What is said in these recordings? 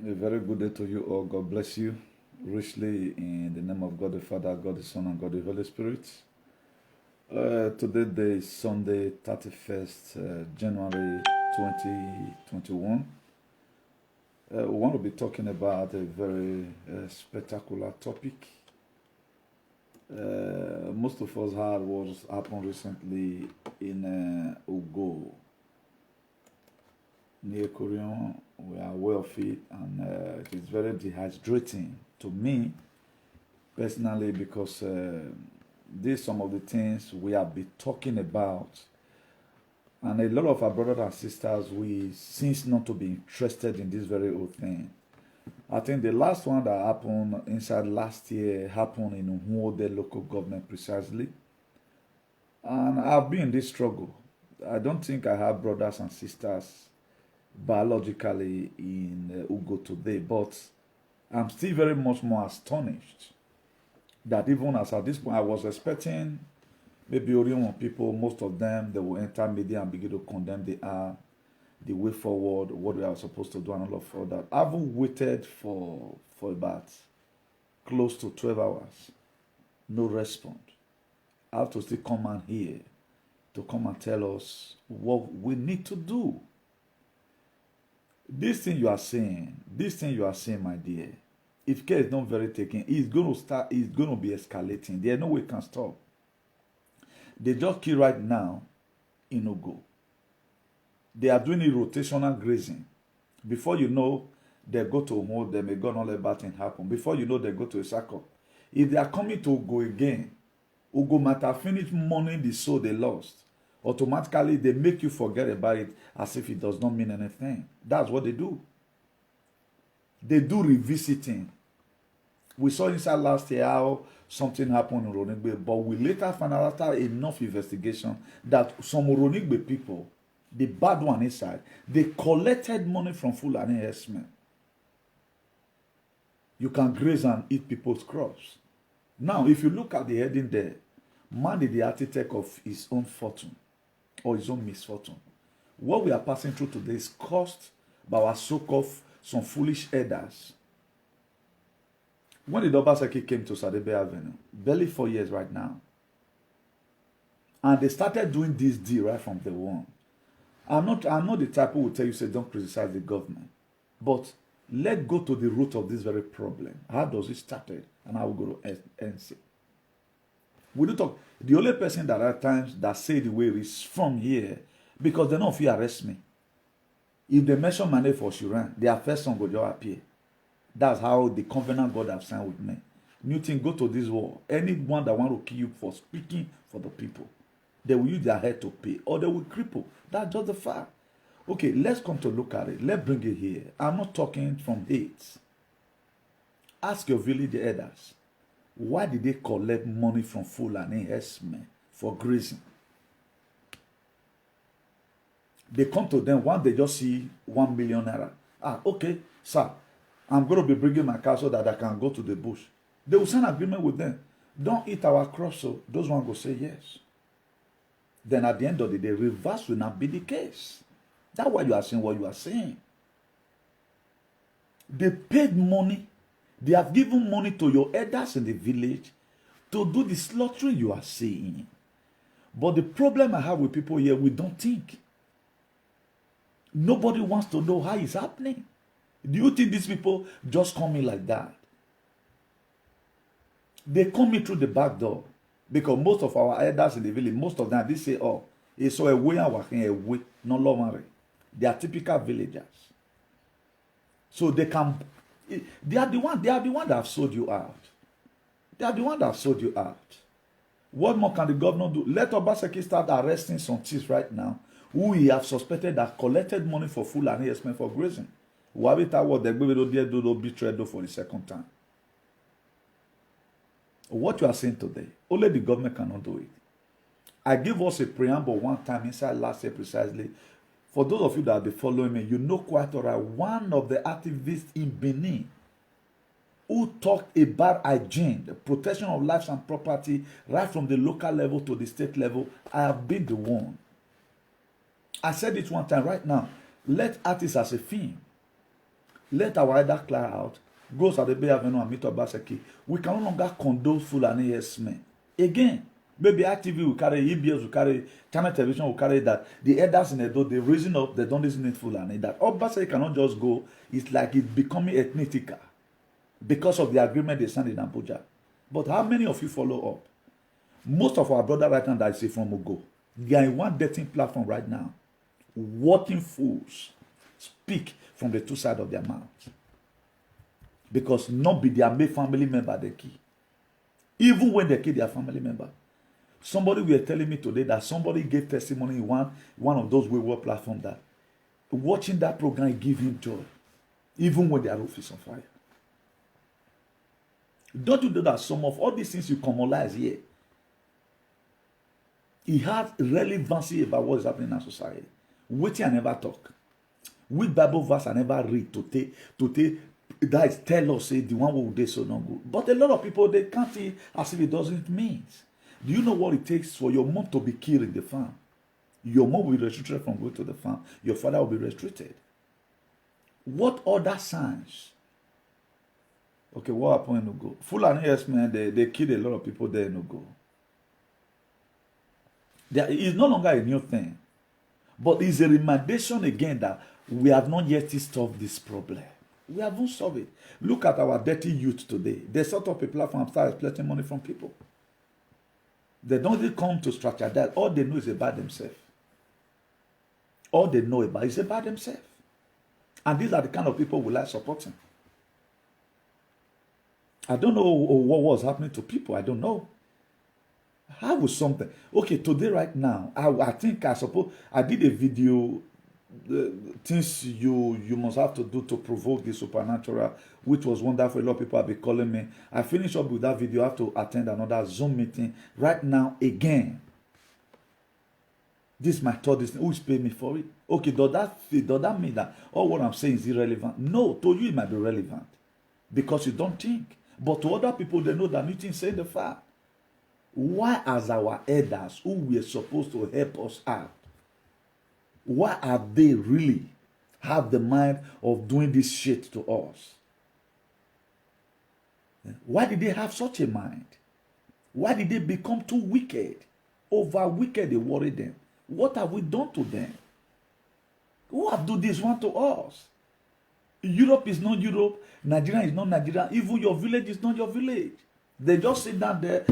A very good day to you all. God bless you richly in the name of God the Father, God the Son, and God the Holy Spirit. Today day is Sunday, 31st January 2021. We want to be talking about a very spectacular topic. Most of us heard what happened recently in Ugo, near Korean. We are aware of it, and it is very dehydrating to me personally because these some of the things we have been talking about, and a lot of our brothers and sisters we seems not to be interested in this very old thing. I think the last one that happened inside last year happened in Umuode local government precisely, and I've been in this struggle. I don't think I have brothers and sisters biologically in Ugo today, but I'm still very much more astonished that even as at this point, I was expecting maybe Orion people, most of them, they will enter media and begin to condemn the way forward, what we are supposed to do, and all of that. I've waited for about close to 12 hours, no response. I have to still come and hear to come and tell us what we need to do. This thing you are saying, my dear, if care is not very taken, it's going to be escalating. There's no way it can stop. They just kill right now in Ugo. They are doing a rotational grazing. Before you know, they go to Omo, they may go not let bad thing happen. Before you know, they go to Isako. If they are coming to Ugo again, Ugo might have finished mourning the soul they lost. Automatically, they make you forget about it as if it does not mean anything. That's what they do. They do revisiting. We saw inside last year how something happened in Ronigbe, but we later found out after enough investigation that some Ronigbe people, the bad one inside, they collected money from Fulani herdsmen. You can graze and eat people's crops. Now, if you look at the heading there, man is the architect of his own fortune or his own misfortune. What we are passing through today is caused by our so-called some foolish elders. When the Obaseki came to Sadebe Avenue, barely 4 years right now, and they started doing this deal right from the one. I'm not the type who will tell you, say, don't criticize the government. But let's go to the root of this very problem. How does it started? And I will go to NC. We do talk. The only person that at times that say the way is from here because they don't fear arrest me. If they mention my name for Shuran, their first song will just appear. That's how the covenant God have signed with me. Newton, go to this war. Anyone that want to kill you for speaking for the people, they will use their head to pay, or they will cripple. That's just the fact. Okay, let's come to look at it. Let's bring it here. I'm not talking from hate. Ask your village elders. Why did they collect money from Fulani herdsmen for grazing? They come to them, one they just see 1 million naira. Okay, sir, I'm going to be bringing my car so that I can go to the bush. They will sign an agreement with them. Don't eat our crops, so those ones will say yes. Then at the end of the day, reverse will not be the case. That's why you are saying what you are saying. They paid money. They have given money to your elders in the village to do the slaughtering you are saying. But the problem I have with people here, we don't think. Nobody wants to know how it's happening. Do you think these people just come in like that? They come in through the back door. Because most of our elders in the village, most of them, they say, oh, it's so a way and working a way, no longer. They are typical villagers. So they can, they are the one that have sold you out. They are the one that have sold you out. What more can the governor do? Let Obaseki start arresting some thieves right now who he have suspected that collected money for full and investment for grazing. Wabita what they do betrayed for the second time. What you are saying today, only the government cannot do it. I gave us a preamble one time inside last year precisely. For those of you that have been following me, you know quite all right. One of the activists in Benin who talked about hygiene, the protection of lives and property, right from the local level to the state level, I have been the one. I said it one time right now. Let artists as a theme. let our elder clear out, go Sadebe Avenue and meet Obaseki. We can no longer condone Fulani herdsmen. Again, maybe ITV will carry, EBS will carry, Channel Television will carry that. The elders in Edo, they reason up, they don't listen to Fulani. That Obaseki cannot just go. It's like it's becoming ethnical because of the agreement they signed in Abuja. But how many of you follow up? Most of our brothers right now that I see from Ogo, they are in one dating platform right now. Working fools speak from the two sides of their mouths. Because not be their main family member they kill. Even when they kill their family member. Somebody were telling me today that somebody gave testimony in one of those wayward platforms that watching that program give him joy. Even when their roof is on fire. Don't you know that some of all these things you commonize here, it has relevancy about what is happening in our society. Which I never talk. Which Bible verse I never read to take that is tell us say the one who did so not good. But a lot of people they can't see as if it doesn't mean. Do you know what it takes for your mom to be killed in the farm? Your mom will be restricted from going to the farm. Your father will be restricted. What other signs? Okay, what happened in Ogo? Fulani herdsmen, they killed a lot of people there in Ogo. It's no longer a new thing. But it's a remindation again that we have not yet solved this problem. We haven't solved it. Look at our dirty youth today. They set up a platform and start exploiting money from people. They don't even come to strategize. All they know is about themselves. All they know about is about themselves. And these are the kind of people we like supporting. I don't know what was happening to people. I don't know. How was something? Okay, today right now, I think I did a video, things you must have to do to provoke the supernatural, which was wonderful. A lot of people have been calling me. I finished up with that video. I have to attend another Zoom meeting right now again. This is my third. Who is paying me for it? Okay, does that mean that all what I'm saying is irrelevant? No, to you it might be relevant because you don't think. But to other people, they know that nothing saying the fact. Why, as our elders who were supposed to help us out, why have they really have the mind of doing this shit to us? Why did they have such a mind? Why did they become too wicked? Over wicked they worry them. What have we done to them? Who have done this one to us? Europe is not Europe. Nigeria is not Nigeria. Even your village is not your village. They just sit down there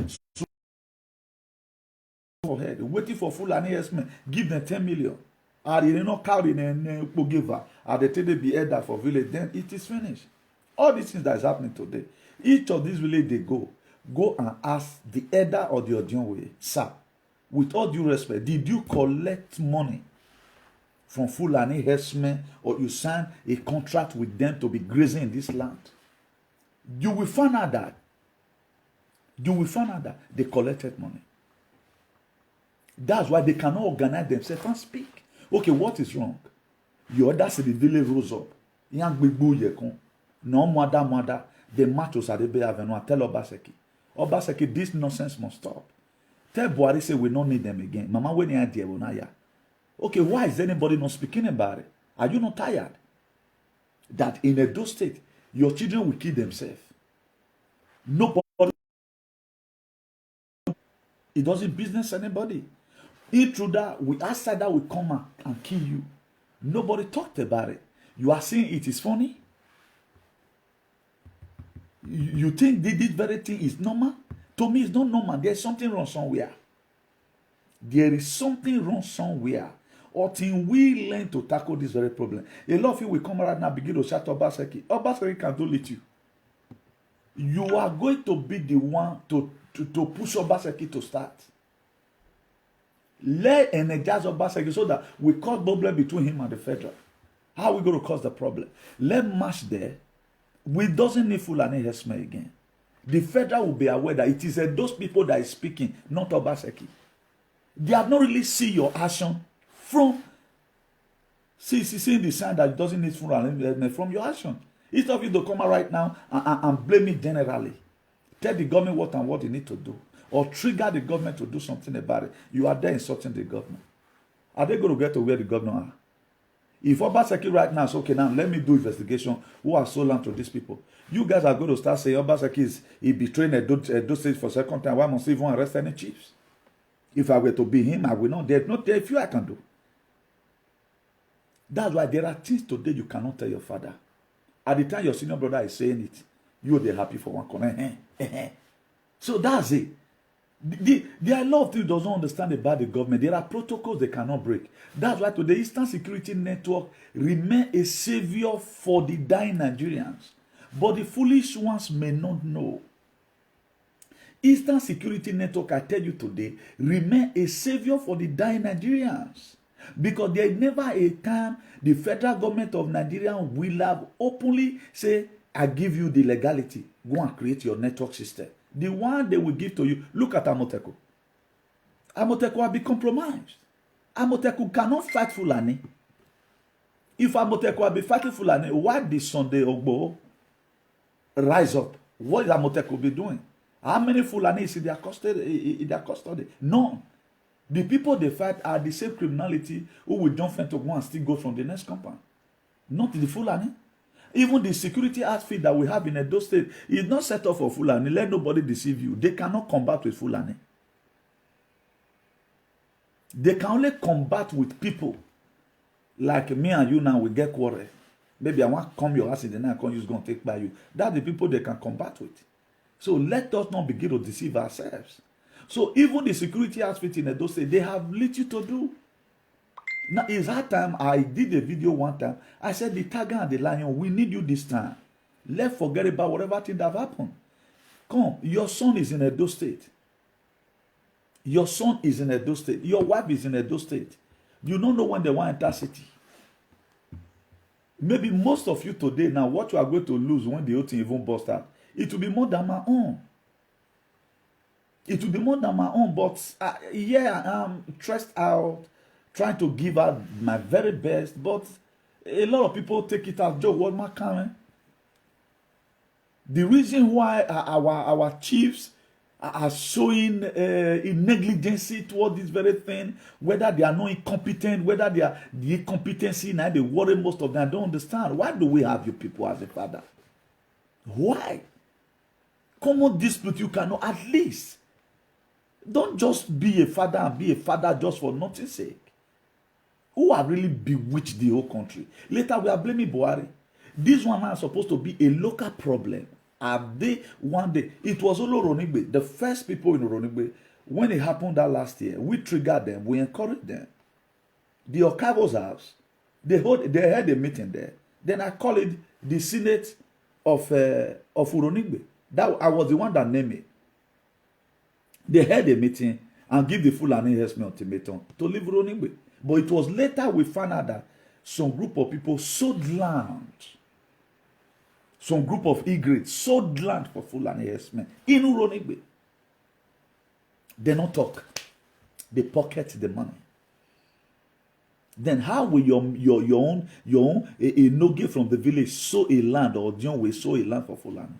head, waiting for Fulani herdsmen. Give them 10 million. Are they not carrying a giver? Are they tell they be elder for village? Then it is finished. All these things that is happening today. Each of these village they go and ask the elder or the Odionwe, sir, with all due respect, did you collect money from Fulani herdsmen or you sign a contract with them to be grazing in this land? You will find out that they collected money. That's why they cannot organize themselves and speak. Okay, what is wrong? Your other city village rose up. Young Bibu Yekon. No mother. The matters at the Bay Avenue. Tell Obaseki. Obaseki, this nonsense must stop. Tell Buhari say we don't need them again. Mama, when you idea will not. Okay, why is anybody not speaking about it? Are you not tired? That in Edo State, your children will kill themselves. Nobody. It doesn't business anybody. Intruder, outsider will come and kill you. Nobody talked about it. You are saying it is funny? You think this very thing is normal? To me, it's not normal. There's something wrong somewhere. There is something wrong somewhere. Until we learn to tackle this very problem. A lot of you will come right now begin to shout Obaseki. Obaseki can do it you. You are going to be the one to push Obaseki to start. Let energize Obaseki so that we cause problem between him and the federal. How are we going to cause the problem? Let march there. We doesn't need Fulani herdsmen again. The federal will be aware that it is those people that is speaking, not Obaseki. They have not really seen your action from seeing the sign that it doesn't need Fulani herdsmen from your action. Instead of you to come out right now and blame it generally. Tell the government what they need to do. Or trigger the government to do something about it. You are there insulting the government. Are they going to get to where the governor are? If Obaseki right now is okay, now let me do investigation who has sold land to these people. You guys are going to start saying Obaseki is he betraying Edo State for second time. Why must he even arrest any chiefs? If I were to be him, I will not. There's not there few I can do. That's why there are things today you cannot tell your father. At the time your senior brother is saying it, you're happy for one corner. So that's it. There are a lot of things doesn't understand about the government. There are protocols they cannot break. That's why today Eastern Security Network remain a savior for the dying Nigerians. But the foolish ones may not know. Eastern Security Network, I tell you today, remain a savior for the dying Nigerians. Because there is never a time the federal government of Nigeria will have openly say, I give you the legality. Go and create your network system. The one they will give to you. Look at Amoteco. Amoteco will be compromised. Amoteco cannot fight Fulani. If Amoteco will be fighting Fulani, why did Sunday Ogbo rise up? What is Amoteco be doing? How many Fulani is in their custody? None. The people they fight are the same criminality who will jump to go and still go from the next compound. Not the Fulani. Even the security outfit that we have in Edo State is not set up for Fulani. Let nobody deceive you. They cannot combat with Fulani. They can only combat with people like me and you now. We get quarrel. Maybe I want to come your house in the night. I can't use going to take by you. That's the people they can combat with. So let us not begin to deceive ourselves. So even the security outfit in Edo State, they have little to do. Now, it's that time I did a video one time. I said, the tiger and the lion, we need you this time. Let's forget about whatever thing that happened. Come, your son is in Edo State. Your son is in Edo State. Your wife is in Edo State. You don't know when they want to enter city. Maybe most of you today, now, what you are going to lose when the whole thing even burst out, it will be more than my own. It will be more than my own, but yeah, I'm stressed out, trying to give out my very best, but a lot of people take it as joke. What my coming? The reason why our chiefs are showing negligence toward this very thing, whether they are not incompetent, whether they are the incompetency now they worry most of them. I don't understand. Why do we have you people as a father? Why? Common dispute you cannot at least. Don't just be a father and be a father just for nothing's sake. Who have really bewitched the whole country? Later we are blaming Buhari. This one is supposed to be a local problem. Have they one day? It was Olo Ronigbe, the first people in Ronigbe, when it happened that last year, we triggered them, we encouraged them. The Okavo's house, they had a meeting there. Then I called it the Senate of Ronigbe. That I was the one that named it. They had a meeting and give the Fulani herdsmen ultimatum to leave Ronigbe. But it was later we found out that some group of people sold land. Some group of e-grades sold land for Fulani herdsmen in Ronigbe. They don't talk. They pocket the money. Then how will your own a Noge from the village sow a land, or Dion will sow a land for Fulani?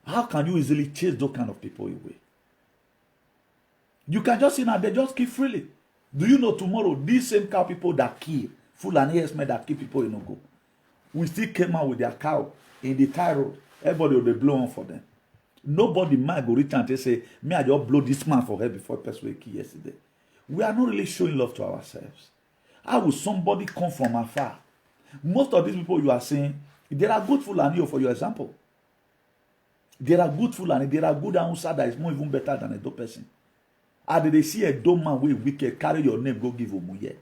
How can you easily chase those kind of people away? You can just see now, they just kill freely. Do you know tomorrow, these same cow people that kill, Fulani herdsmen that kill people in Ogo, we still came out with their cow in the tie road. Everybody will be blown for them. Nobody might go reach and say, me, I just blow this man for her before the person we killed yesterday. We are not really showing love to ourselves. How will somebody come from afar? Most of these people you are saying, there are good Fulani, for your example. There are good Fulani, there are good Hausa that is more even better than a dope person. And they see a dumb man with wicked, carry your name, go give Omuye.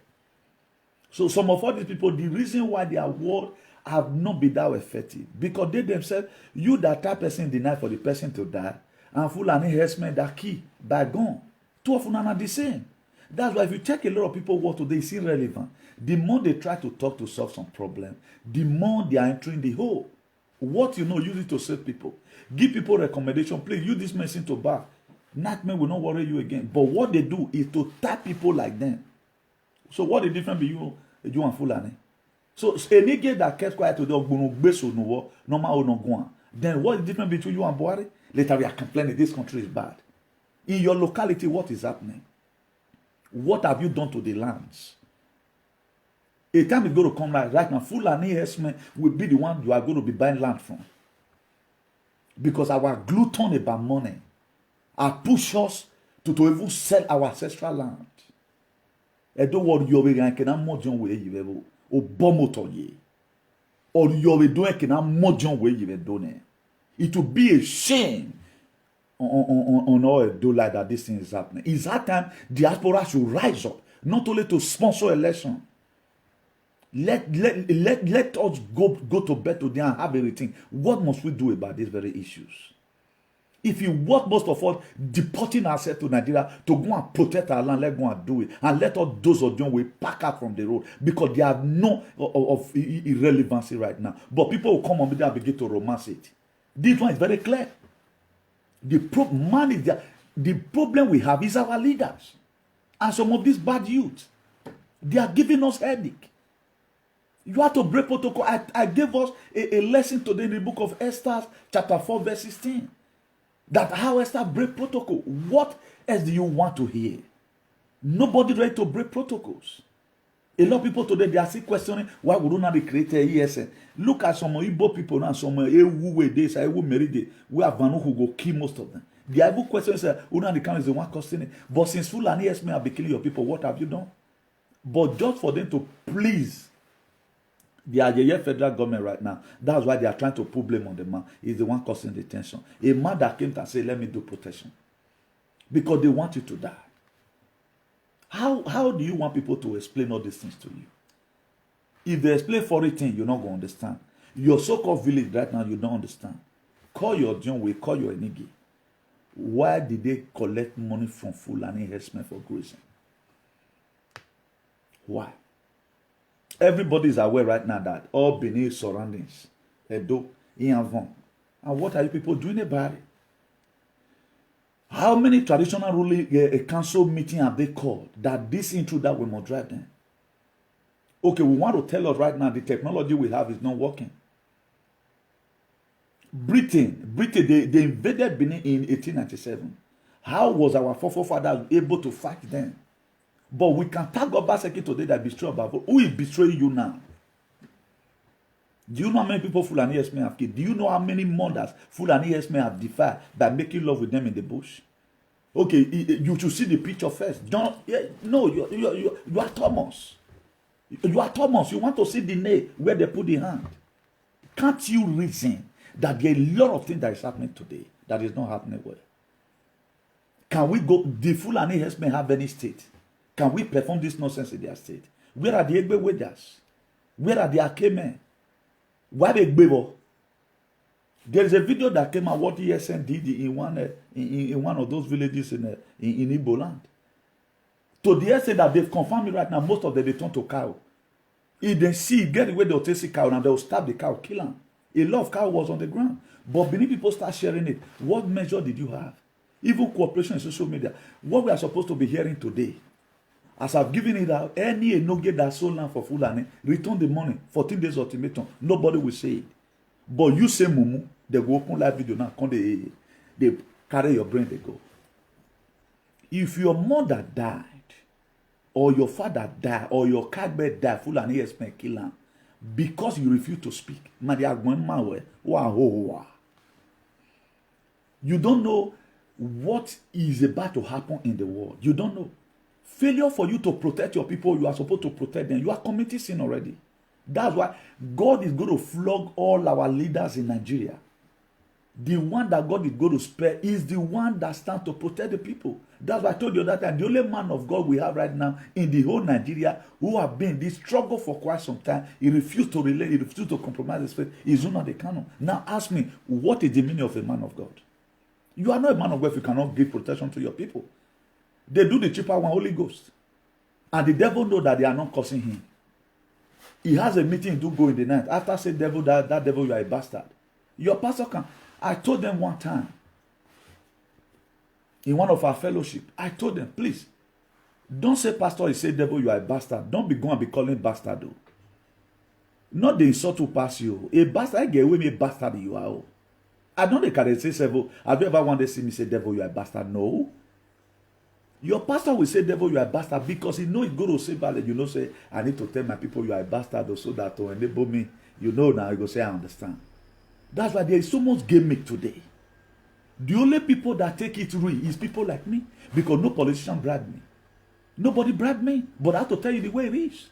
So some of all these people, the reason why their word have not been that effective, because they themselves, you that type person deny for the person to die, and Fulani herdsmen that key by gun. Two of them are the same. That's why if you check a lot of people word today, it's irrelevant. The more they try to talk to solve some problem, the more they are entering the hole. What you know, use it to save people. Give people recommendation. Please use this medicine to bath. Nightmare will not worry you again. But what they do is to tap people like them. So what the difference between you and Fulani? So a nigga that kept quiet today, then what is the difference between you and Buhari? Later we are complaining this country is bad. In your locality, what is happening? What have you done to the lands? A time is going to come right now. Fulani herdsmen will be the one you are going to be buying land from. Because our glutton about money are push us to even sell our ancestral land. And don't worry, you're going to more John way you will or bomoto ye. Or you're doing can more John way you will do. It will be a shame on all a do like that this thing is happening. It's that time diaspora should rise up, not only to sponsor election. Let us go to bed today and have everything. What must we do about these very issues? If you want most of all deporting ourselves to Nigeria to go and protect our land, let's go and do it. And let all those of them we pack up from the road because they have no of irrelevancy right now. But people will come on media and begin to romance it. This one is very clear. The problem we have is our leaders. And some of these bad youths, they are giving us headache. You have to break protocol. I gave us a lesson today in the book of Esther, chapter 4, verse 16. That how Esther break protocol. What else do you want to hear? Nobody ready to break protocols. A lot of people today, they are still questioning why would not be created ESN. Look at some Igbo people now, some Ewu days, Ewu Meride, we have Vanu who go kill most of them. The Igbo question is, Una the count is the one costing it. But since Fulani ESN have been killing your people, what have you done? But just for them to please the Ayeye federal government right now, that's why they are trying to put blame on the man. He's the one causing the tension. A man that came and said, let me do protection. Because they want you to die. How do you want people to explain all these things to you? If they explain foreign things, you're not going to understand. Your so-called village right now, you don't understand. Call your John Way, call your Enigi. Why did they collect money from Fulani herdsmen for grazing? Why? Everybody is aware right now that all Benin surroundings, Edo, Iyanvon. And what are you people doing about it? How many traditional ruling council meeting have they called that this intruder will not drive them? Okay, we want to tell us right now the technology we have is not working. Britain, they invaded Benin in 1897. How was our forefathers able to fight them? But we can tag Obaseki today that betray Obafo. Who is betraying you now? Do you know how many people Fulani herdsmen have killed? Do you know how many mothers Fulani herdsmen have defied by making love with them in the bush? Okay, you should see the picture first. No, you are Thomas. You are Thomas. You want to see the nail where they put the hand. Can't you reason that there are a lot of things that is happening today that is not happening well? Can we go? The Fulani herdsmen have any state? Can we perform this nonsense in their state? Where are the Egbe Wedjas? Where are the Akeme? Why they Gbebo? There is a video that came out what ESN did in one of those villages in Igbo land. To the extent that they've confirmed it right now, most of them they turn to cow. If they see, get away, they'll take the cow and they'll stab the cow, kill them. A lot of cow was on the ground. But Benin people start sharing it. What measure did you have? Even cooperation in social media. What we are supposed to be hearing today, as I've given it out, any enoge that sold land for Fulani, return the money, 14 days ultimatum. Nobody will say it. But you say Mumu, they go open live video now, come they carry your brain, they go. If your mother died, or your father died, or your catbird died, Fulani herdsmen kill him, because you refuse to speak. You don't know what is about to happen in the world. You don't know. Failure for you to protect your people, you are supposed to protect them. You are committing sin already. That's why God is going to flog all our leaders in Nigeria. The one that God is going to spare is the one that stands to protect the people. That's why I told you that time. The only man of God we have right now in the whole Nigeria who have been in this struggle for quite some time, he refused to relate, he refused to compromise his faith, is Nnamdi Kanu. Now ask me, what is the meaning of a man of God? You are not a man of God if you cannot give protection to your people. They do the cheaper one, Holy Ghost. And the devil know that they are not cursing him. He has a meeting to go in the night. After say devil, that devil, you are a bastard. Your pastor can. I told them one time, in one of our fellowship, I told them, please, don't say pastor, he say devil, you are a bastard. Don't be going and be calling bastard though. Not the insult to pass you. A bastard, I get away me bastard you are. Oh. I don't they can say several. Have you ever wanted to see me say devil, you are a bastard? No. Your pastor will say, devil, you are a bastard, because he know it's going to say bad. You know, say, I need to tell my people you are a bastard so that to enable me. You know now, you go say, I understand. That's why there is so much gimmick today. The only people that take it real is people like me, because no politician bribed me. Nobody bribed me, but I have to tell you the way it is.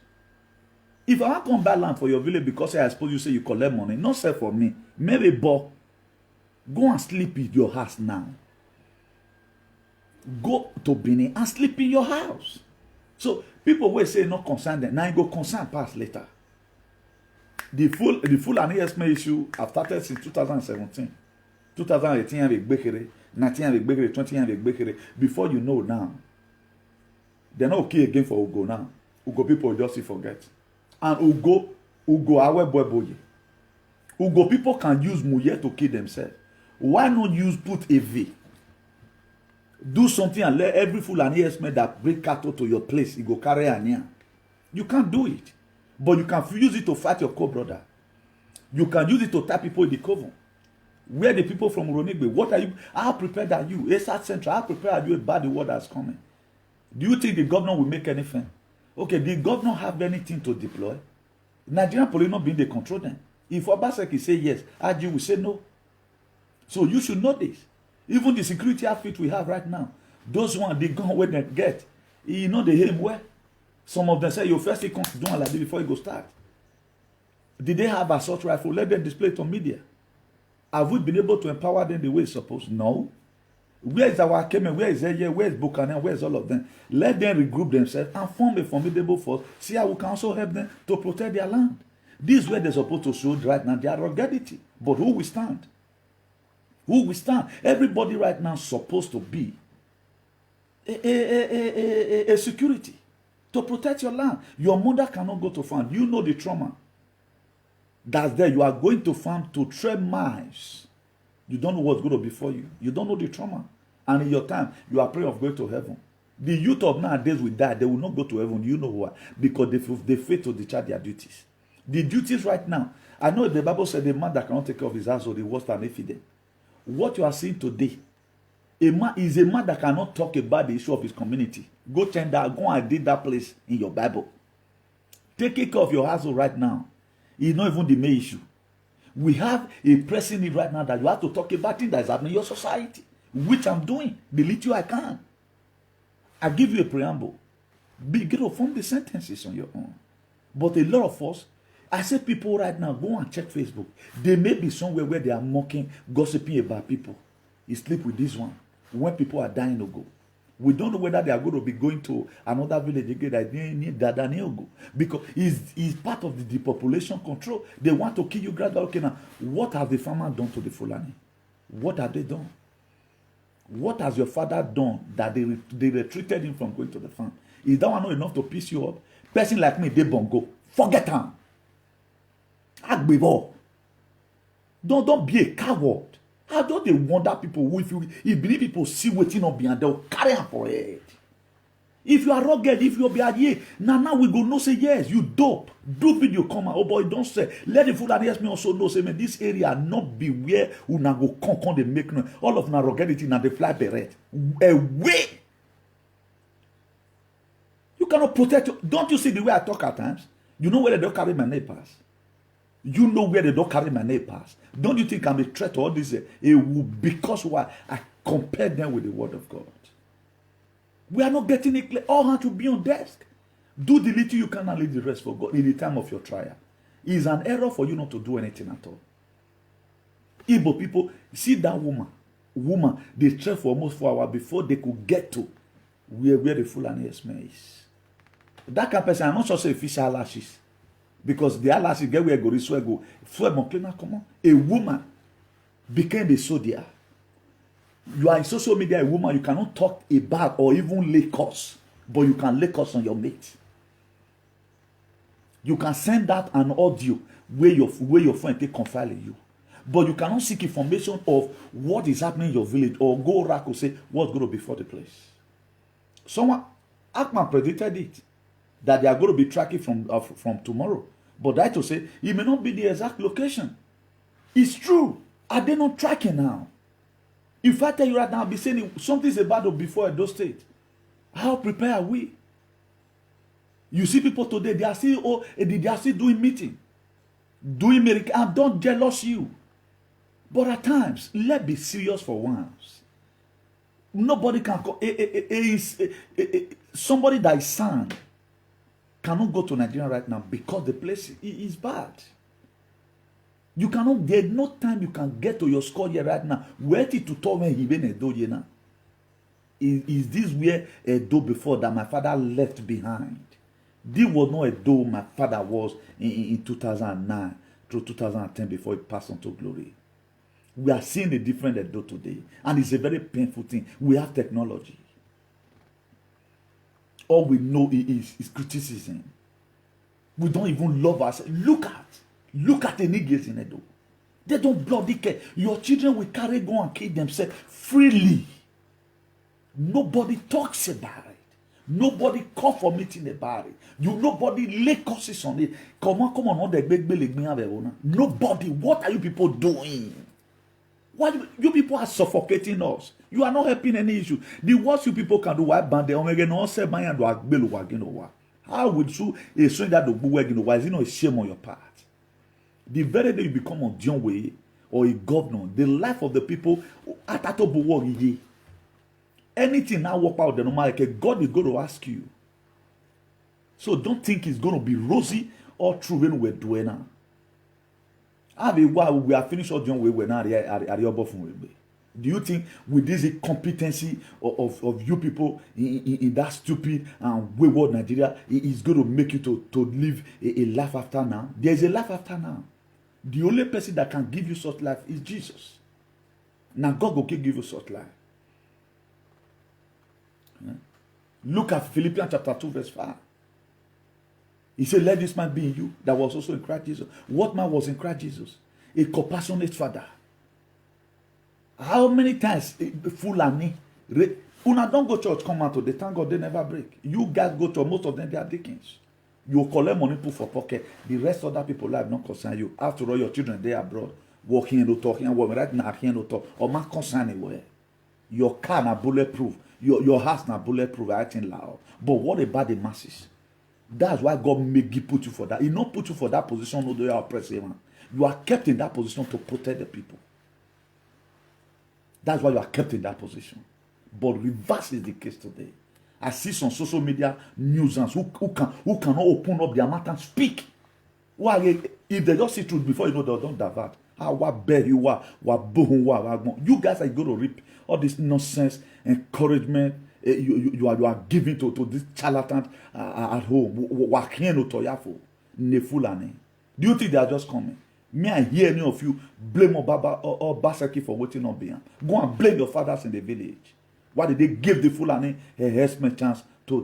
If I want to come buy land for your village because I suppose you say you collect money, not sell for me, maybe but go and sleep in your house now. Go to Benin and sleep in your house. So people will say not concerned them. Now you go concern pass later. The full and ESM issue have started since 2017. 2018 avec Bekere, 19 avec Bekere, 20 avec Bekere. Before you know now, they're not okay again for Ugo now. Ugo people just forget. And Ugo awe boy. Ugo people can use Muye to kill themselves. Why not put a V? Do something and let every fool and ESM that bring cattle to your place, you go carry an ear. You can't do it. But you can use it to fight your co-brother. You can use it to tap people in the coven. Where the people from Ronigbe, what are you? How prepared are you? ASAT Central, how prepared are you about the word that's coming? Do you think the governor will make anything? Okay, the governor have anything to deploy? Nigerian police not being they control them. If Obaseki say yes, Aji will say no. So you should know this. Even the security outfit we have right now, those ones, they gun where they get, you know they aim where? Some of them say, you first come to do like this before you go start. Did they have assault rifle? Let them display it on media. Have we been able to empower them the way it's supposed? No. Where is our Kemen? Where is Eye? Where is Buchanan? Where is all of them? Let them regroup themselves and form a formidable force. See how we can also help them to protect their land. This is where they're supposed to show right now their ruggedity. But who will stand? Who will stand? Everybody right now is supposed to be a security to protect your land. Your mother cannot go to farm. You know the trauma that's there. You are going to farm to tread miles. You don't know what's going to be for you. You don't know the trauma. And in your time, you are praying of going to heaven. The youth of nowadays will die. They will not go to heaven. You know why? Because they fail to discharge their duties. The duties right now. I know the Bible said the man that cannot take care of his household is worse than infidel. What you are seeing today, a man is a man that cannot talk about the issue of his community. Go check that. Go and read that place in your Bible. Take care of your household right now. It's not even the main issue. We have a pressing need right now that you have to talk about things that is happening in your society, which I'm doing the little I can. I give you a preamble. Begin to form the sentences on your own. But a lot of us, I say people right now, go and check Facebook. They may be somewhere where they are mocking, gossiping about people. You sleep with this one. When people are dying to go. We don't know whether they are going to be going to another village again that they need go. Because it's part of the depopulation control. They want to kill you gradually. Okay, now, what have the farmer done to the Fulani? What have they done? What has your father done that they retreated him from going to the farm? Is that one not enough to piss you up? Person like me, they bongo. Forget him. Agbibo. Don't be a coward. How do they wonder people who, if you believe people see waiting up behind, they'll carry them for it. If you are rugged, if you be a yeah, now we go no say yes, you dope. Do video come out. Oh boy, don't say. Let the fool that hears me also know say, man, this area not be where una go con they make no. All of na ruggedity na they fly beret. Away. You cannot protect you. Don't you see the way I talk at times? You know where they don't carry my name pass. You know where they don't carry my name pass. Don't you think I'm a threat to all this? Because why? I compare them with the word of God. We are not getting it clear. All hands to be on desk. Do the little you can and leave the rest for God in the time of your trial. It is an error for you not to do anything at all. Igbo people, see that woman, they traveled for almost 4 hours before they could get to where the Fulani Esme is. That kind of person, I'm not sure say official lashes. Because the eyelashes get where go, swear go. Come on. A woman became a soldier. You are in social media, a woman, you cannot talk about or even lay curse, but you can lay curse on your mate. You can send out an audio where your friend take confide in you. But you cannot seek information of what is happening in your village or go rack or say what's going to be for the place. Someone, Akman predicted it, that they are going to be tracking from tomorrow. But that to say, it may not be the exact location. It's true. Are they not tracking now? If I tell you right now, I'll be saying something's about to before Edo State. How prepared are we? You see people today, they are still doing meeting, doing miracle, and don't jealous you. But at times, let's be serious for once. Nobody can go. Somebody that is sound cannot go to Nigeria right now because the place is bad. You cannot. There's no time you can get to your score here right now. Where to tell me he been a do now? Is this where a do before that my father left behind? This was not a do my father was in 2009 through 2010 before he passed on to glory. We are seeing a different Edo today, and it's a very painful thing. We have technology. All we know is criticism. We don't even love ourselves. Look at the niggas in Edo. They don't bloody care. Your children will carry go and kill themselves freely. Nobody talks about it. Nobody call for meeting about it. Nobody lay curses on it. Come on, nobody. What are you people doing? Why you people are suffocating us? You are not helping any issue. The worst you people can do, why band the omega no se buy and do. How would you a stranger do why is it not a shame on your part? The very day you become a John Way or a governor, the life of the people at anything now work out the normal, like God is going to ask you. So don't think it's going to be rosy or true when we're doing now. We are finished all John Way we're now at do you think with this competency of you people in that stupid and wayward Nigeria, it is going to make you to live a life after now? There is a life after now. The only person that can give you such life is Jesus. Now God will give you such life. Look at Philippians chapter 2 verse 5. He said, let this man be in you that was also in Christ Jesus. What man was in Christ Jesus? A compassionate father. How many times Fulani, una don't go church, come out today, thank God they never break. You guys go to most of them, they are deacons. You collect money, put for pocket. The rest of that people life not concern you. After all, your children, they are abroad. Walking and talking, right now, here no talk. Or man concern anywhere. Your car na bulletproof. Your house na bulletproof, acting loud. But what about the masses? That's why God put you for that. He not put you for that position, no, you are oppressive. You are kept in that position to protect the people. That's why you are kept in that position. But reverse is the case today. I see some social media newsers who cannot open up their mouth and speak. Why? If they just see truth before you know they don't divert. You guys are going to reap all this nonsense, encouragement you are giving to this charlatan at home. Do you think they are just coming? May I hear any of you blame Obaba or Basaki for waiting on behind? Go and blame your fathers in the village. Why did they give the Fulani a harassment chance to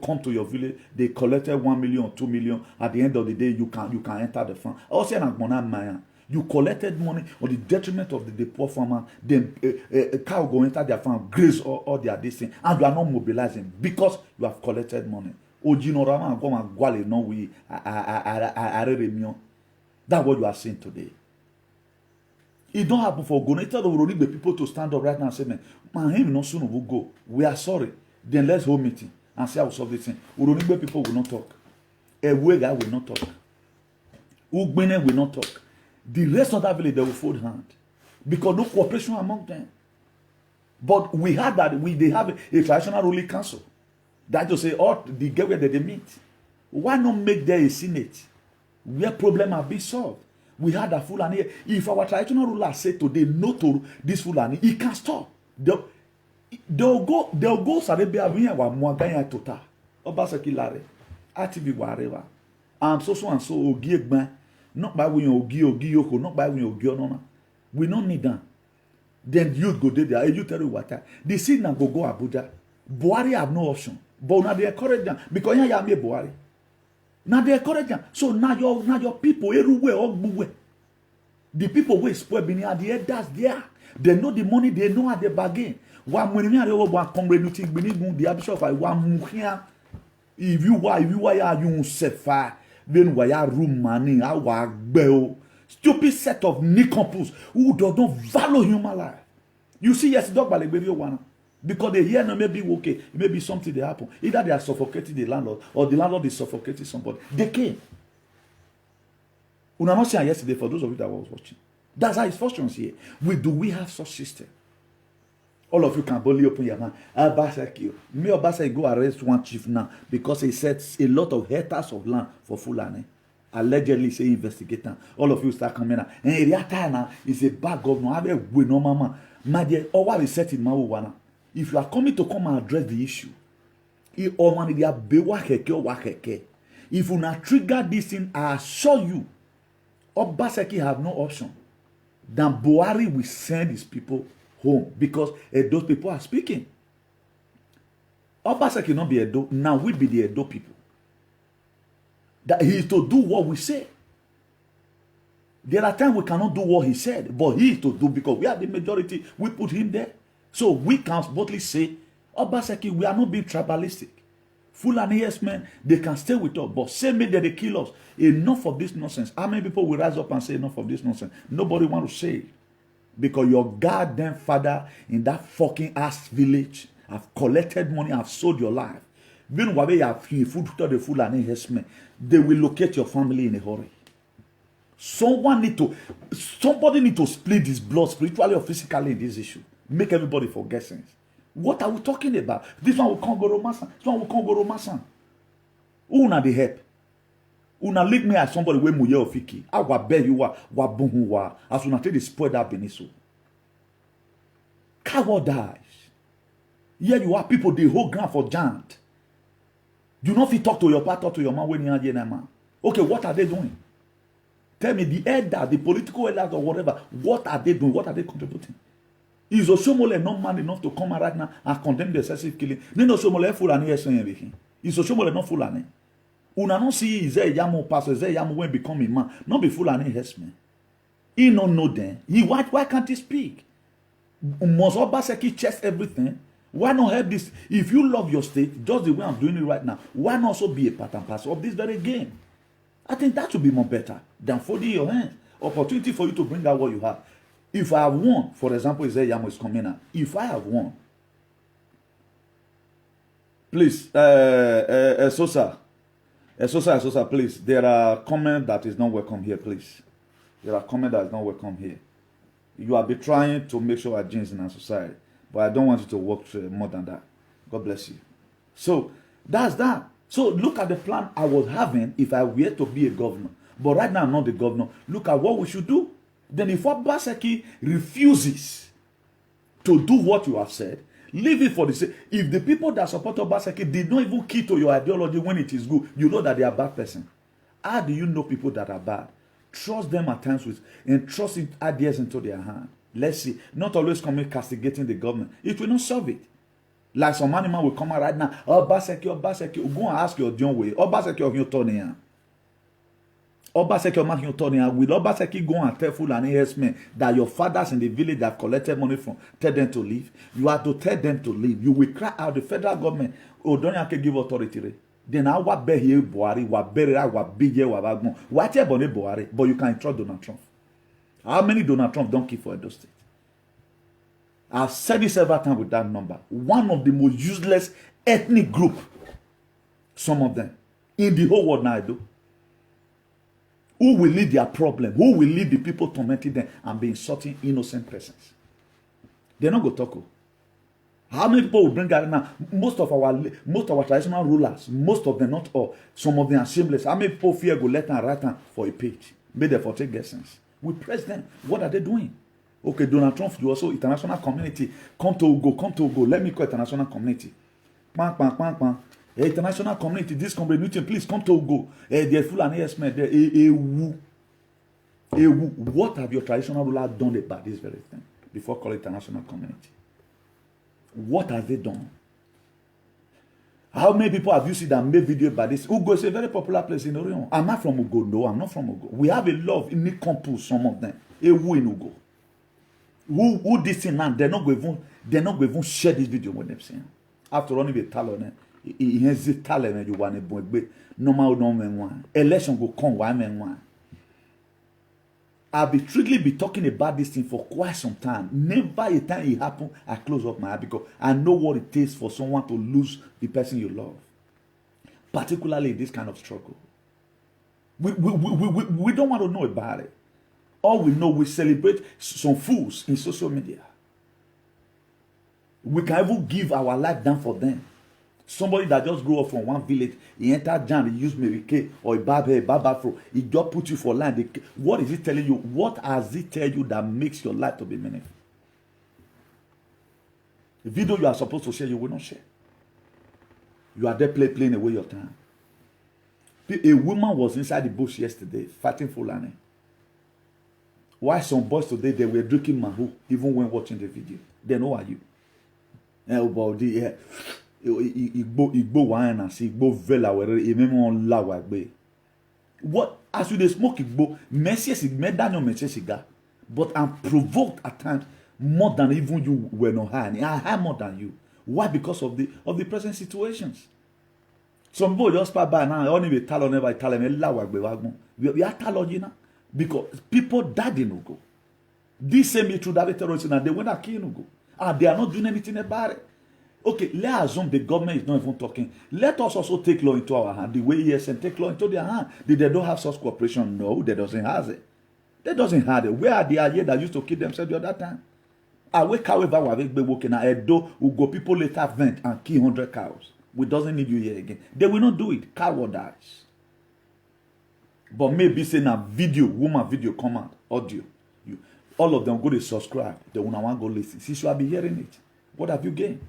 come to your village? They collected 1 million, 2 million. At the end of the day, you can enter the farm. Also, you collected money on the detriment of the poor farmer. Then a cow go enter their farm, graze all their distance, and you are not mobilizing because you have collected money. That's what you are saying today. It don't happen for God. Tell the people to stand up right now and say, man, him no soon will go. We are sorry. Then let's hold meeting and say I will solve this thing. Uronibe people will not talk. Ewega will not talk. Ugbene will not talk. The rest of that village, they will fold hand. Because no cooperation among them. But we had that they have a traditional ruling council. That to say, the get where they meet. Why not make there a senate where problem have been solved? We had a Fulani. If our traditional ruler say today no to this Fulani, he can't stop. They'll go Sarabia wa Mwaganya Tota. Obasaki Lare. Atibi Wareva. And so and so Ogiegban. Not by when Ogioko, not by when Ogionona. We don't need that. Then youth go there. You tell you what. They see now go Abuja. Buhari have no option. But now they encourage them. Because you have Buhari. Now they encourage them. So now your people everywhere, all the people who spoil beneath the head, that's there. They know the money, they know how they bargain. If you are you sefa, then why are room money, our bell. Stupid set of nincompoops who don't value human life. You see, yes, dog by the baby one. Because they hear no maybe okay, maybe something they happen. Either they are suffocating the landlord or the landlord is suffocating somebody. They came. Una not saying yesterday for those of you that was watching. That's how it functions here. We have such system. All of you can boldly open your mouth. Obaseki. May Obaseki go arrest one chief now because he said a lot of hectares of land for Fulani. Allegedly say investigator. All of you start coming out. And Riata is a bad governor. Have a way no mama. My dear, all what is set in Mawana. If you are coming to come and address the issue, if you not trigger this thing, I assure you, Obaseki have no option than Buhari will send his people home because those people are speaking. Obaseki not be Edo, now we be the Edo people. That he is to do what we say. There are times we cannot do what he said, but he is to do because we are the majority. We put him there. So we can boldly say, Obaseki, we are not being tribalistic. Fulani, yes, men, they can stay with us, but say me that they kill us. Enough of this nonsense. How many people will rise up and say enough of this nonsense? Nobody want to say it. Because your goddamn father in that fucking ass village have collected money, have sold your life. Meanwhile, you have food to the Fulani, yes, men. They will locate your family in a hurry. Somebody need to split his blood spiritually or physically in this issue. Make everybody forget things. What are we talking about? This one will come go romasan. This one will come go romasan. Who na the help? Who na lead me as somebody wey muye ofiki? I wa beg you wa bunhu wa. As una take the spoil that beniso. Coward dies. Here you are, people they hold ground for giant. You know if you talk to your partner, to your man when you are man. Okay, what are they doing? Tell me, the elder, the political elders or whatever, what are they doing? What are they contributing? Is Oshomole not man enough to come right now and condemn the excessive killing? Then Oshomole Fulani is saying everything. Is Oshomole not Fulani? Una no see is there Yamu pastor, is there Yamu when become a man? Not be Fulani herdsmen. He no know them. Why can't he speak? Must Obaseki chest everything? Why not help this? If you love your state, just the way I'm doing it right now, why not also be a part and parcel of this very game? I think that would be more better than folding your hands. Opportunity for you to bring out what you have. If I have won, for example, Isaiah Yamo is coming out. If I have won, please, Sosa, please. There are comments that is not welcome here, please. There are comments that is not welcome here. You have been trying to make sure I change in our society, but I don't want you to work more than that. God bless you. So that's that. So look at the plan I was having if I were to be a governor. But right now I'm not the governor. Look at what we should do. Then if Obaseki refuses to do what you have said, leave it for the sake. If the people that support Obaseki did not even key to your ideology when it is good, you know that they are bad person. How do you know people that are bad? Trust them at times with and trust ideas into their hand. Let's see. Not always coming castigating the government. It will not solve it. Like some animal will come out right now. Obaseki. Go and ask your John way. Obaseki of your Tony. Obaseki of your Tony. Will Obaseki go and tell Fulani herdsmen that your fathers in the village that collected money from, tell them to leave? You have to tell them to leave. You will cry out the federal government. Oh, don't you give authority? Then I will be here Buhari. Wa berera wa bigye wa bagbon. What about Buhari? But you can trust Donald Trump. How many Donald Trump don't keep for Edo State? I've said this several times with that number. One of the most useless ethnic group, some of them, in the whole world now, Edo. Who will lead their problem? Who will lead the people tormenting them and be insulting innocent persons? They're not going to talk. How many people will bring out now? Most of our traditional rulers, most of them, not all, some of them are shameless. How many people fear go left and right hand for a page? May they for take their sense. We press them. What are they doing? Okay, Donald Trump, you also international community. Come to Ugo. Let me call international community. International community, this community, please come to Ugo. They're full and yes, man. What have your traditional rulers done about this very thing before calling international community? What have they done? How many people have you seen that made video about this? Ugo is a very popular place in Orion. I'm not from Ugo, no, I'm not from Ugo. We have a lot in the campus, some of them. Ewu in Ugo. Who this thing now? They're not going to share this video with them saying. After all, if you tell them, he has a talent you want to be normal don't mean one. Election go come one man one. I've been strictly be talking about this thing for quite some time. Never a time it happened, I close up my eye because I know what it takes for someone to lose the person you love. Particularly in this kind of struggle. We don't want to know about it. All we know, we celebrate some fools in social media. We can even give our life down for them. Somebody that just grew up from one village, he entered Jan, he used Mary Kay or a Baba, he just put you for land. What is he telling you? What has he tell you that makes your life to be meaningful? The video you are supposed to share, you will not share. You are there playing away your time. A woman was inside the bush yesterday fighting Fulani. Why some boys today, they were drinking Mahu even when watching the video? Then who are you? Igbo wine and see Igbo vela where even lawa gbe. What as you dey smoke Igbo, message medano message cigar, but I'm provoked at times more than even you were not high. I high more than you. Why? Because of the present situations. Some people just pass by now. Only be tell on never tell them lawa gbe wagmo. We are telling now because people died in Ugo. This same true that terrorism and they went to kill Ugo. And they are not doing anything about it. Okay, let's assume the government is not even talking. Let us also take law into our hand. The way ESN take law into their hand. They don't have such cooperation. No, they doesn't have it. They doesn't have it. Where are the idea that used to kill themselves the other time? I wake however we be working at Edo, who go people later vent and kill 100 cows. We doesn't need you here again. They will not do it. Cow will die. But maybe say na video, woman video come out, audio. You all of them go to subscribe. They will not go listen. See, you will be hearing it. What have you gained?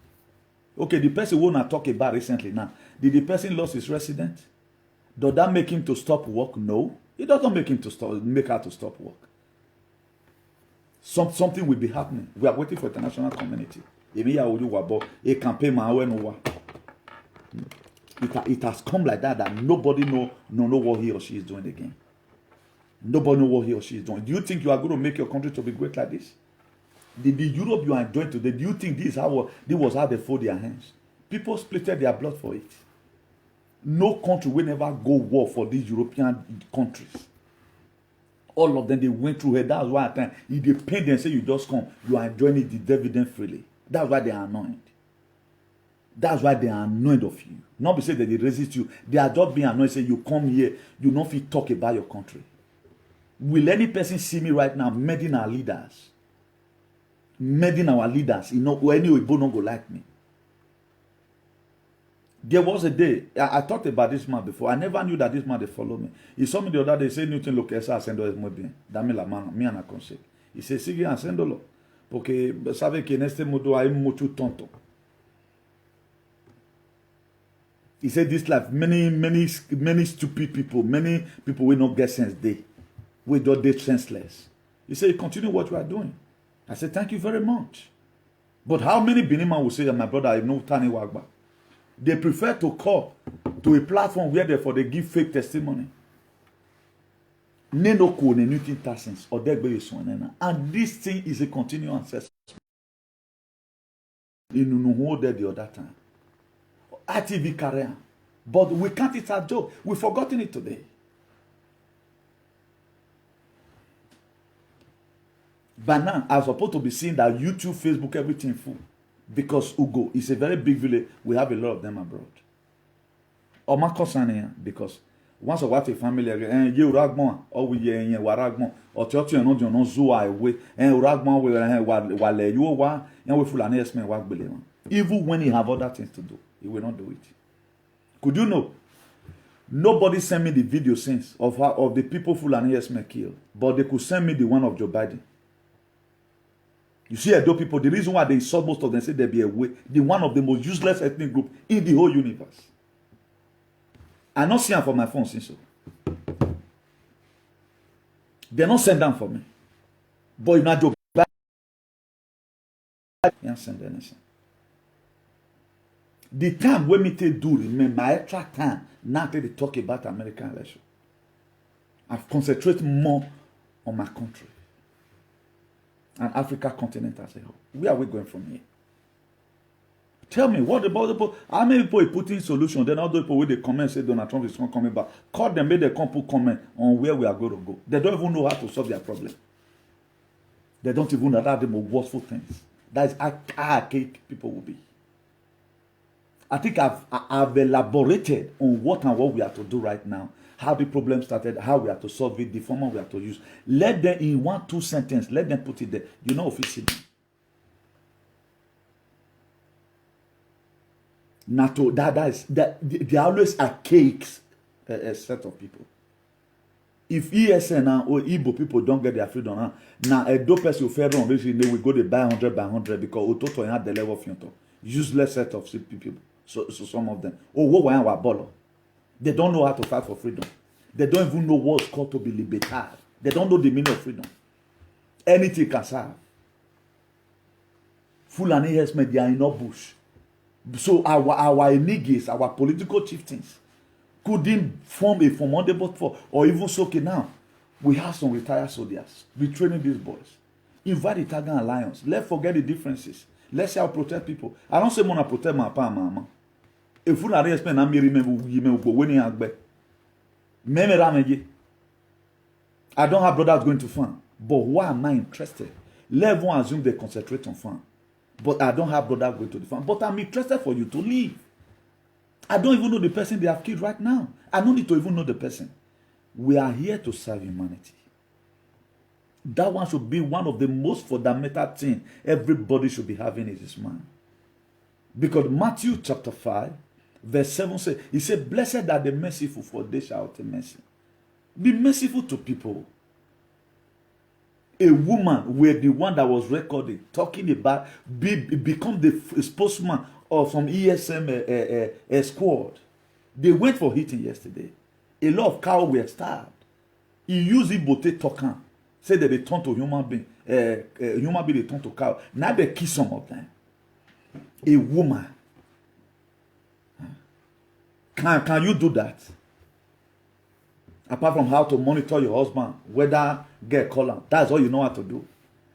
Okay, the person we want to talk about recently now, did the person lost his residence? Does that make him to stop work? No. It doesn't make him to make her to stop work. Something will be happening. We are waiting for the international community. A campaign it has come like that nobody know what he or she is doing again. Nobody know what he or she is doing. Do you think you are going to make your country to be great like this? The Europe you are enjoying today, do you think this was how they fold their hands? People splitted their blood for it. No country will never go war for these European countries. All of them, they went through it. That's why at times, if they pay them, say you just come, you are enjoying it, the dividend freely. That's why they are annoyed. That's why they are annoyed of you. Not because that they resist you. They are just being annoyed, say you come here, you don't feel talk about your country. Will any person see me right now meddling our leaders? Meddling our leaders, any Igbo don't go like me. There was a day, I talked about this man before. I never knew that this man they follow me. He saw me the other day, say Newton look essa ascendo es muy bien. Dame la mano, mi ana conseil. He said, sigue haciéndolo. Porque sabe que en este mundo hay mucho tonto. He said this life, many stupid people, many people will not get sense day. We don't get senseless. He said, continue what you are doing. I said, thank you very much. But how many Benin will say that my brother, I know Tani Wagba? They prefer to call to a platform where therefore they give fake testimony. And this thing is a continual ancestor. In the other time. ITV career. But we can't, it's a joke. We've forgotten it today. But now, I'm supposed to be seeing that YouTube, Facebook, everything full. Because Ugo is a very big village. We have a lot of them abroad. Or my concern because once I watch a family, you ragmon, or we ye waragmon, or church and no zoo away, and ragmon will you wa, and we full an esme work believe. Even when he have other things to do, he will not do it. Could you know? Nobody sent me the video since of the people full and esme killed, but they could send me the one of Joe Biden. You see, Edo people, the reason why they insult most of them say they be away, the one of the most useless ethnic group in the whole universe. I not see them for my phone since so. They not send them for me. But you not Joe Biden, can't send anything. The time when me take do remember my extra time now they talk about American election. I've concentrated more on my country. And Africa continent as a whole. Where are we going from here? Tell me, what about the people? How many people are putting solution? Then all the people where they comment say Donald Trump is not coming back. Call them, make them come put comment on where we are going to go. They don't even know how to solve their problem. They don't even know that the most worstful things. That is how archaic people will be. I think I've elaborated on what and what we have to do right now. How the problem started, how we have to solve it, the format we have to use. Let them in 1-2 sentences, let them put it there. You know officially. NATO, they always archaic a set of people. If ESN or Igbo people don't get their freedom now a dope person fair on they will go to buy 100 by 100 because Ototo had the level of Yonto. Useless set of people. So some of them. Oh, what our bolo. They don't know how to fight for freedom. They don't even know what's called to be libertad. They don't know the meaning of freedom. Anything can serve. Fulani herdsmen, they are in no bush. So our enigmas, our political chieftains, couldn't form a formidable force, or even so. Okay, now we have some retired soldiers. We training these boys. Invite the Tagan Alliance. Let's forget the differences. Let's say I'll protect people. I don't say I want to protect my pa and mama. If you are expect na me remember you me go when you agbe. I don't have brothers going to farm, but why am I interested? Let one assume they concentrate on farm. But I don't have brothers going to the farm. But I'm interested for you to leave. I don't even know the person they have killed right now. I don't need to even know the person. We are here to serve humanity. That one should be one of the most fundamental things everybody should be having in his mind. Because Matthew chapter 5, verse 7 says, he said, blessed are the merciful, for they shall obtain mercy. Be merciful to people. A woman were the one that was recorded talking about become the spokesman of some ESM squad. They went for hitting yesterday. A lot of cows were starved. He used Ibote token. Said that they turn to human being. Human being they turn to cow. Now they kill some of them. A woman. Can you do that? Apart from how to monitor your husband, whether get color, that's all you know how to do.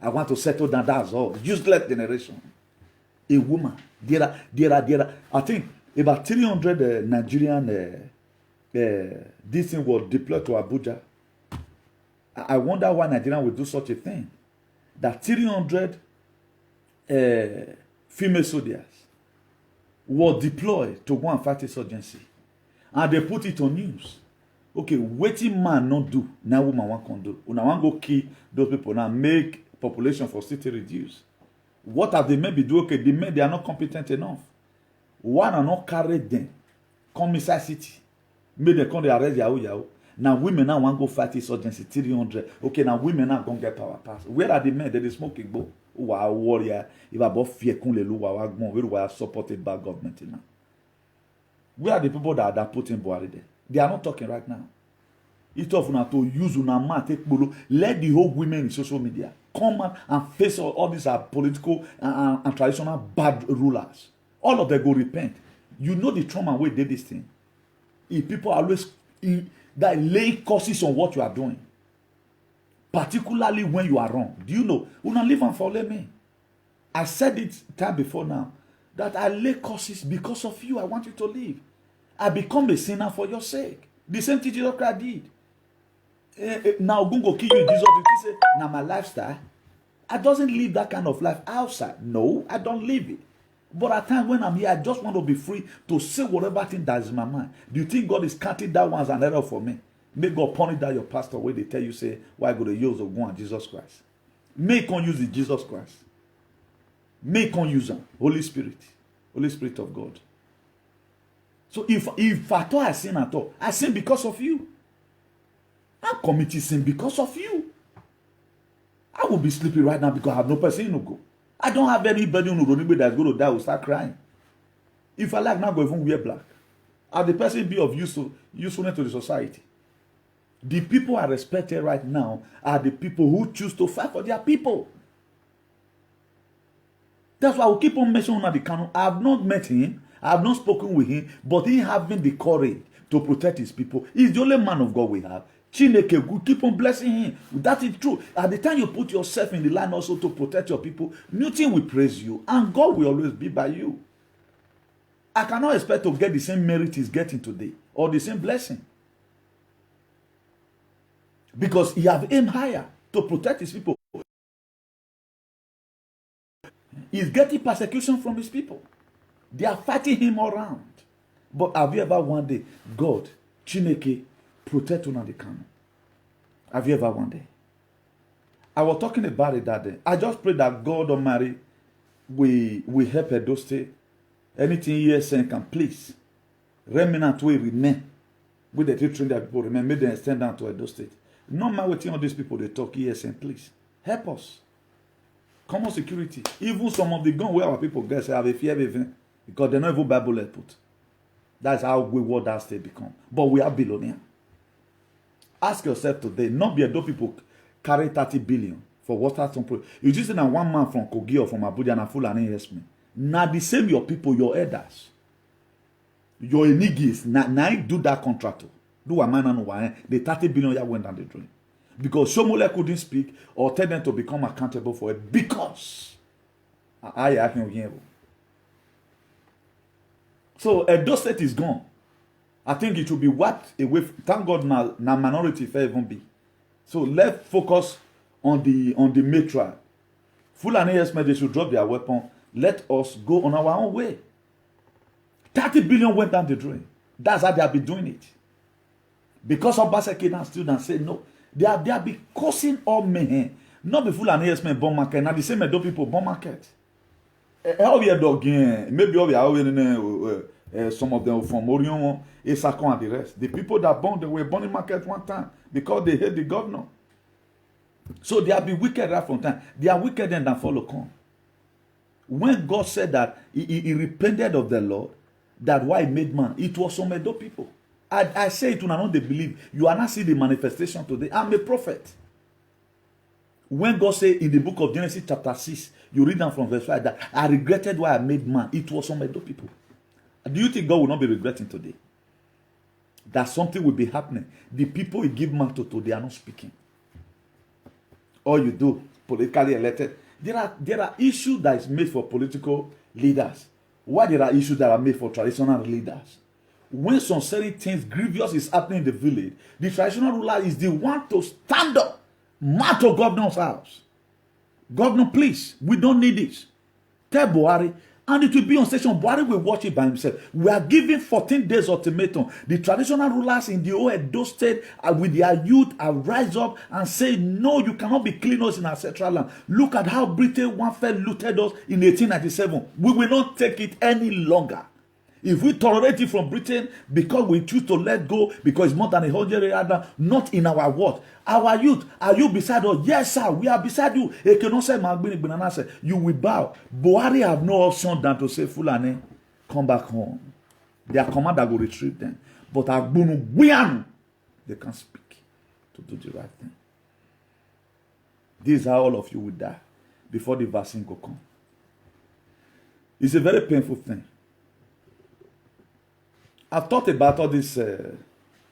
I want to settle down, that's all. Useless generation. A woman. There are. I think about 300 Nigerian this thing was deployed to Abuja. I wonder why Nigeria will do such a thing. That 300 female soldiers were deployed to go and fight insurgency. And they put it on news. Okay, waiting man not do, now woman one can do. Una want go kill those people now, make population for city reduce. What have the men be do? Okay, the men they are not competent enough. One are not carry them. Come inside city. Make them come they arrest Yahoo. Now women now want go fight insurgency 300. Okay, now women now gonna get power pass. Where are the men that they smoking go? Who are warrior? If about fear kun le lu wa gbon, where are supported by government now? Where are the people that are putting Buhari there? They are not talking right now. It's tough now to use una man take bolo. Let the whole women in social media come out and face all these are political and traditional bad rulers. All of them go repent. You know the trauma where they did this thing. If people always that lay curses on what you are doing, particularly when you are wrong. Do you know? Una live and follow me. I said it time before now that I lay curses because of you. I want you to live. I become a sinner for your sake. The same thing Jesus Christ did. Now go kill you in Jesus. You say, now my lifestyle. I doesn't live that kind of life outside. No, I don't live it. But at times when I'm here, I just want to be free to say whatever thing that is in my mind. Do you think God is counting that one as an error for me? May God punish that your pastor where they tell you, say, why go to use of one Jesus Christ? May con use the Jesus Christ. May con use him. Holy Spirit of God. So if at all I sin at all, I sin because of you. I'm committing sin because of you. I will be sleeping right now because I have no person to go. I don't have anybody who that's going to die will start crying. If I like now go even wear black, and the person be of usefulness to the society. The people I respected right now are the people who choose to fight for their people. That's why I will keep on mentioning the canon. I have not met him. I have not spoken with him, but he having the courage to protect his people. He's the only man of God we have. Chineke, we keep on blessing him. That is true. At the time you put yourself in the line also to protect your people, nothing will praise you, and God will always be by you. I cannot expect to get the same merit he's getting today or the same blessing. Because he have aimed higher to protect his people. He's getting persecution from his people. They are fighting him all around. But have you ever one day, God, Chineke, protect Nnamdi Kanu? Have you ever one day? I was talking about it that day. I just pray that God Almighty will help Edo State. Anything ESN can please. Remnant will remain. With the train that people remain, make them extend down to Edo State. No matter what all these people they talk ESN, please. Help us. Common security. Even some of the guns where our people get have a fear even because they're not even Bible put. That's how wayward that state become. But we are billionaire. Ask yourself today, not be Edo people carry 30 billion for water sample. You just say one man from Kogi or from Abuja and Fulani investment. Now the same your people, your elders, your enigis, now do that contract. Do a man and why the 30 billion ya went down the drain. Because Shomole couldn't speak or tell them to become accountable for it because I can hear. So Edo State is gone. I think it will be wiped away. Thank God now minority fair even be. So let's focus on the matriarch. Fulani Esme, they should drop their weapon. Let us go on our own way. 30 billion went down the drain. That's how they have been doing it. Because of Obaseki now still and say no. They have been causing all mayhem. Not the Fulani Esme bomb market. Now the same Edo people bomb market. Maybe some of them from Orion, Esakon and the rest. The people that burned, they were burning market one time because they hate the governor. So they have been wicked right from time. They are wicked than follow come. When God said that he repented of the Lord, that why he made man, it was some Edo people. I say it when I know they believe. You are not seeing the manifestation today. I'm a prophet. When God said in the book of Genesis chapter 6, you read down from verse 5 that I regretted why I made man. It was some Edo people. Do you think God will not be regretting today? That something will be happening. The people you give man to, they are not speaking. All you do, politically elected. There are issues that is made for political leaders. Why there are issues that are made for traditional leaders? When some certain things grievous is happening in the village, the traditional ruler is the one to stand up, march to governor's house. Governor, please, we don't need this. Tell Buhari, and it will be on station. Buhari will watch it by himself. We are giving 14 days ultimatum. The traditional rulers in the old Edo State with their youth rise up and say, no, you cannot be clean us in our central land. Look at how Britain one fell looted us in 1897. We will not take it any longer. If we tolerate it from Britain because we choose to let go because it's more than 100 years now, not in our what? Our youth, are you beside us? Yes, sir, we are beside you. You will bow. Buhari have no option than to say, Fulani, come back home. Their commander will retrieve them. But they can't speak to do the right thing. This is how all of you will die before the vaccine will come. It's a very painful thing. I've thought about all these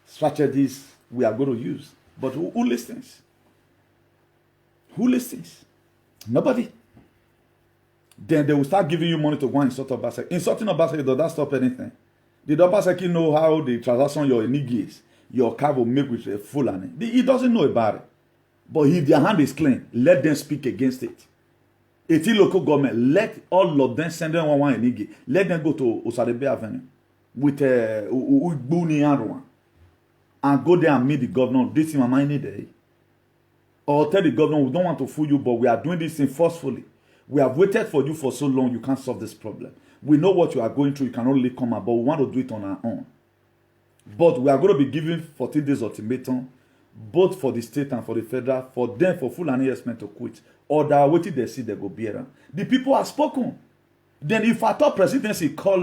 strategies we are going to use. But who listens? Who listens? Nobody. Then they will start giving you money to go and insult Obaseki. Insulting Obaseki, does that stop anything? Did Obaseki know how the transaction your enigis, your car will make with a Fulani? He doesn't know about it. But if their hand is clean, let them speak against it. 18 local government, let all of them send them one enigi. Let them go to Osadebe Avenue with Ugbuni Arwa and go there and meet the governor. This is my any day. Or tell the governor, we don't want to fool you, but we are doing this thing forcefully. We have waited for you for so long, you can't solve this problem. We know what you are going through, you can only come out, but we want to do it on our own. But we are going to be giving 14 days ultimatum, both for the state and for the federal, for them, for Fulani Esme to quit. Or they are waiting, they see they go bear. The people have spoken. Then if I thought presidency call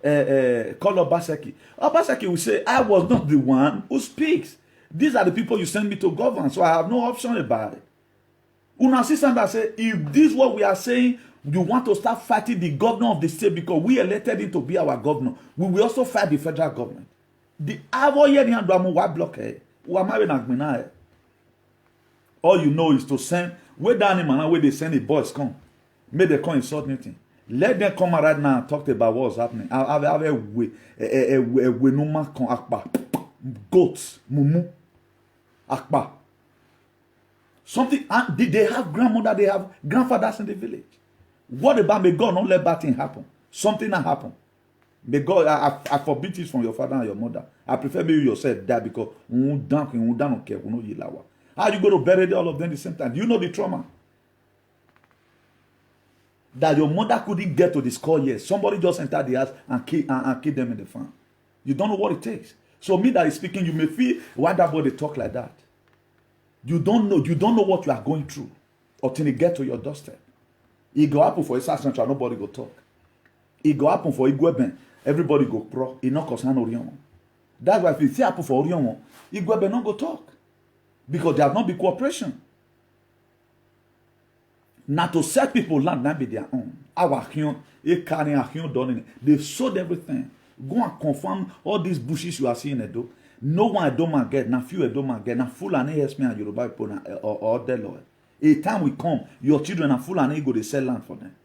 Obaseki, Obaseki will say, I was not the one who speaks. These are the people you send me to govern, so I have no option about it. Una assistant that say, if this is what we are saying, you want to start fighting the governor of the state because we elected him to be our governor, we will also fight the federal government. The all you know is to send, where the animal where they send the boys come, may they come insult anything. Let them come out right now and talk about what's happening. I have a way no man can akpa. Goats, mumu, akpa. Something, they have grandmother, they have grandfathers in the village. What about may God not let bad thing happen? Something not happen. May God, I forbid this from your father and your mother. I prefer maybe yourself die because how you going to bury all of them at the same time? Do you know the trauma? That your mother couldn't get to the score yet. Somebody just entered the house and kill them in the farm. You don't know what it takes. So me that is speaking, you may feel why that boy they talk like that. You don't know what you are going through until you get to your doorstep. It go happen for East Central, nobody go talk. It go happen for Igweben, everybody go pro. It not concern Orion. That's why if it happen for Orion, Igweben not go talk. Because there have not been cooperation. Now to set people land not be their own. Our they've sold everything. Go and confirm all these bushes you are seeing Edo. No one Edo man get, na few Edo man get, na full and ASP and Yoruba people or the Lord. A time will come, your children are full and go to sell land for them.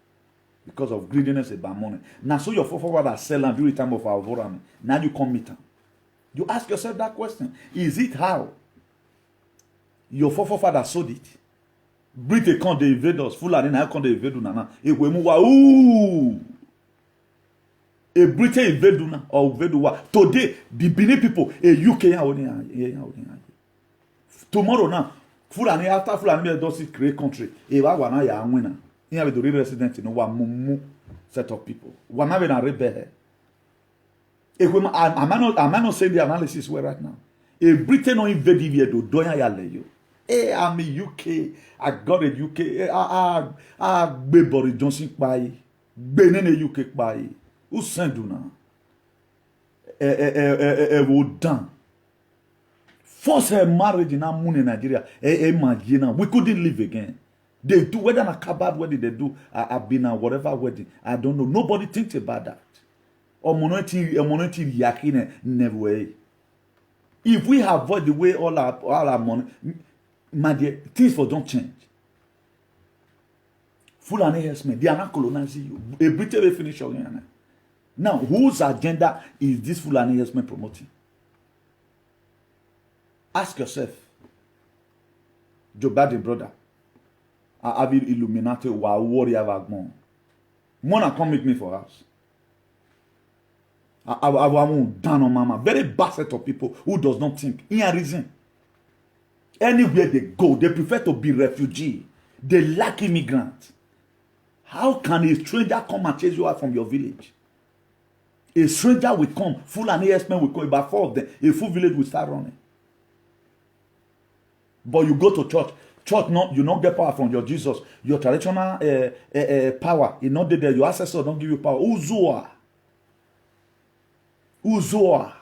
Because of greediness about money. Now so your forefathers sell land during the time of our Vorami. Now you come meet them. You ask yourself that question. Is it how your forefathers sold it? Britain can't they invade us. Fulani now can't they invade Nana. Ooh. A Britain invade Una or invade Wa. Today, the Benin people, a UK tomorrow now, Fulani after Fulani does create country. A Wana ya winner. Here with the real resident in one mumu set of people. One having a rebel. Am I not saying the analysis where right now? A Britain no invade here do doya ya leyo. Hey, I'm in UK. I got a UK. Be Boris Johnson by Benin UK by. Who send you now? Wodan. Force her marriage in our moon in Nigeria. We couldn't live again. They do whether a cabad wedding they do. I've been a whatever wedding. I don't know. Nobody thinks about that. Or monetary yakine never way. If we avoid the way all our money. My dear, things for don't change. Fulani herdsmen, they are not colonizing you. A Britain will finish your Ghana. Now, whose agenda is this Fulani herdsmen promoting? Ask yourself. Joe Biden, brother. I have Illuminati or warrior Wagmon. Mona come meet me for house. I won't down on mama. Very bad set of people who does not think. In a reason. Anywhere they go, they prefer to be refugee. They lack immigrants. How can a stranger come and chase you out from your village? A stranger will come, full and ASM will come, about 4 of them. A full village will start running. But you go to church. Church, you not get power from your Jesus. Your traditional power is not there. Your ancestors don't give you power. Uzoa.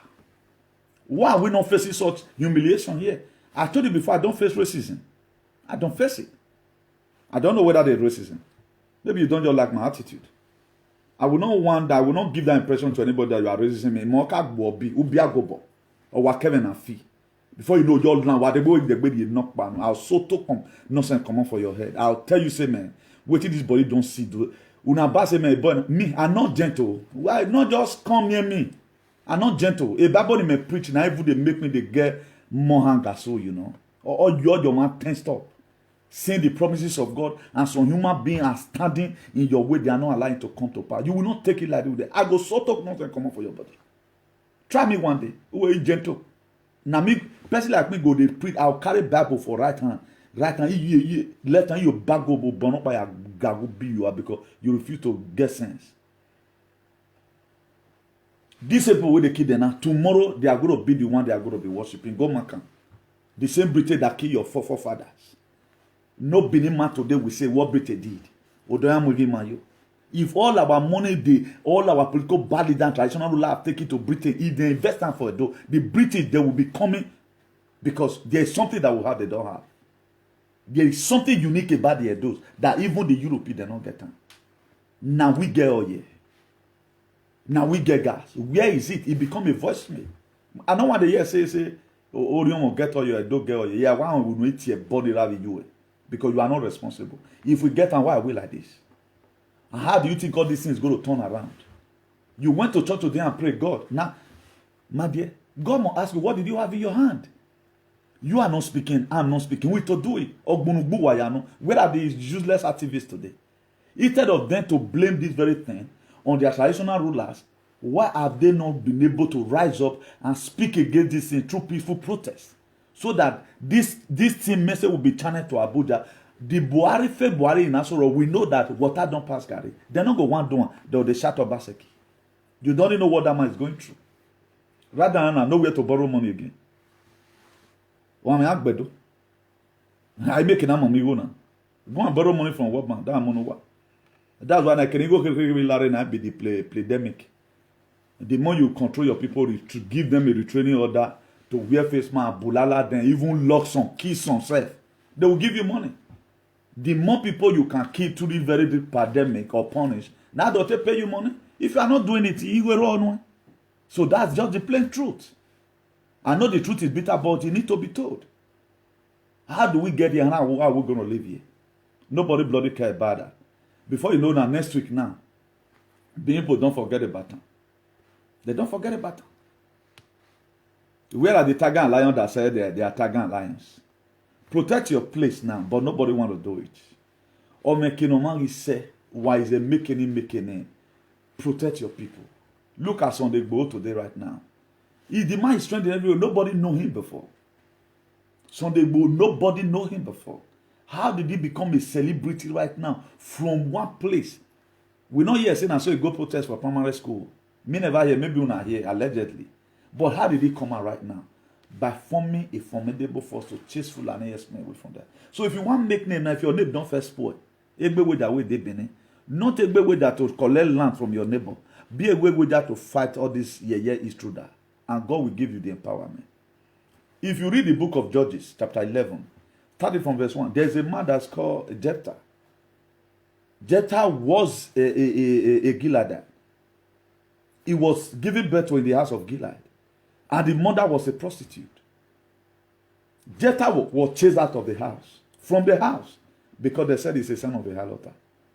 Why are we not facing such humiliation here? I told you before, I don't face racism. I don't face it. I don't know whether there's racism. Maybe you don't just like my attitude. I will not give that impression to anybody that you are racism. Or whatever fee. Before you know your land, whatever the baby you knock down, I'll so talk nonsense come on for your head. I'll tell you, say man, wait till this body don't see. Una ba say me, I'm not gentle. Why not just come near me? I'm not gentle. A Bible may preach, now even they make me they get more hunger, so you know. Or your man tensed up. Saying the promises of God, and some human beings are standing in your way, they are not allowing to come to power. You will not take it like that. I go so talk nonsense come on for your body. Try me one day. Who are you gentle? Now me, person like me go they preach. I'll carry Bible for right hand. Right hand, left hand, you back go burn up by a gago be you are because you refuse to get sense. These people with the kid now, tomorrow they are going to be the one they are going to be worshiping. Go Makan. The same Britain that killed your forefathers. No Benin man today will say what Britain did. If all our money, all our political bad leaders, traditional ruler have taken to Britain, if they invest time for it, the British they will be coming because there is something that we have they don't have. There is something unique about the Edos that even the Europeans they don't get them. Now we get all here. Now we get gas. Where is it? It become a voicemail. I don't want to hear say, Orion will get all your don't get all your. Yeah, why would we your body have you? Because you are not responsible. If we get on, why are we like this? And how do you think all these things going to turn around? You went to church today and prayed, God. Now, my dear, God will ask you, what did you have in your hand? You are not speaking, I'm not speaking. We to do it. Where are these useless activists today? Instead of them to blame this very thing on their traditional rulers, why have they not been able to rise up and speak against this thing through peaceful protest? So that this thing message will be channeled to Abuja. The Buhari in Asoro, we know that water don't pass Gary. They're not going to want to do it. They'll shut up Baseki. You don't even know what that man is going through. Rather than nowhere to borrow money again. I make an money go now. Go and borrow money from what man? That money what? That's why I can go be the pandemic. The more you control your people to give them a retraining order to wear face mask, bulala, then even lock some, kill some self, they will give you money. The more people you can kill to the very big pandemic or punish, now they pay you money. If you are not doing it, you will run. So that's just the plain truth. I know the truth is bitter, but it needs to be told. How do we get here and how are we going to live here? Nobody bloody care about that. Before you know now, next week now, people don't forget about them. They don't forget about them. Where are the tiger and lion that said they are tiger and lions? Protect your place now, but nobody want to do it. Or making a man say, why is it making it? Protect your people. Look at Sunday Igboho today right now. The man is trending everywhere. Nobody know him before. Sunday Igboho, nobody know him before. How did he become a celebrity right now from one place? We not hear saying I saw he go protest for primary school. Me never hear, maybe una hear, allegedly. But how did he come out right now? By forming a formidable force to chase Fulani men away from that. So if you want to make name, now if your name don't first spoil, egbe way that way they been, not egbe way that to collect land from your neighbor. Be a way that to fight all this is true that. And God will give you the empowerment. If you read the book of Judges, chapter 11, starting from verse 1, there's a man that's called Jephthah. Jephthah was a Gileadite. He was given birth to in the house of Gilead. And the mother was a prostitute. Jephthah was chased out of the house. From the house. Because they said he's a son of a harlot.